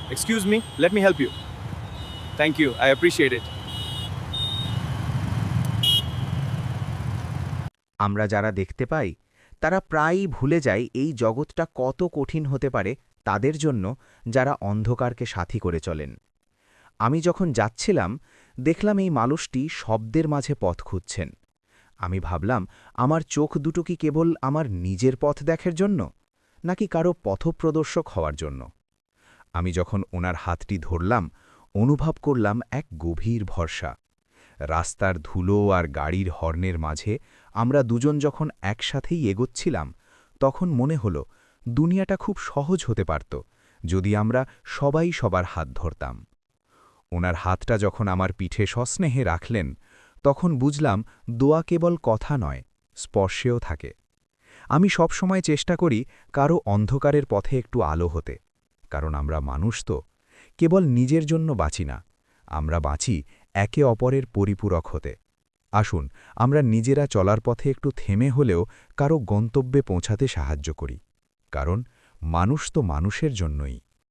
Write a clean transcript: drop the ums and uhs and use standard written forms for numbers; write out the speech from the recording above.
Excuse me, let me help you. Thank you, I appreciate it. আমরা যারা দেখতে পাই তারা প্রায়ই ভুলে যায় এই জগৎটা কত কঠিন হতে পারে তাদের জন্য যারা অন্ধকারকে সাথী করে চলেন। আমি যখন যাচ্ছিলাম দেখলাম এই মানুষটি শব্দের মাঝে পথ খুঁজছেন। আমি ভাবলাম আমার চোখ দুটো কি কেবল আমার নিজের পথ দেখার জন্য নাকি কারো পথপ্রদর্শক হওয়ার জন্য। আমি যখন ওনার হাতটি ধরলাম অনুভব করলাম এক গভীর ভরসা। রাস্তার ধুলো আর গাড়ির হর্নের মাঝে আমরা দুজন যখন একসাথেই এগোচ্ছিলাম তখন মনে হলো দুনিয়াটা খুব সহজ হতে পারত যদি আমরা সবাই সবার হাত ধরতাম। ওনার হাতটা যখন আমার পিঠে সস্নেহে রাখলেন তখন বুঝলাম দোয়া কেবল কথা নয়, স্পর্শেও থাকে। আমি সবসময় চেষ্টা করি কারো অন্ধকারের পথে একটু আলো হতে, কারণ আমরা মানুষ তো কেবল নিজের জন্য বাঁচি না, আমরা বাঁচি একে অপরের পরিপূরক হতে। আসুন আমরা নিজেরা চলার পথে একটু থেমে হলেও কারো গন্তব্যে পৌঁছাতে সাহায্য করি, কারণ মানুষ তো মানুষের জন্যই।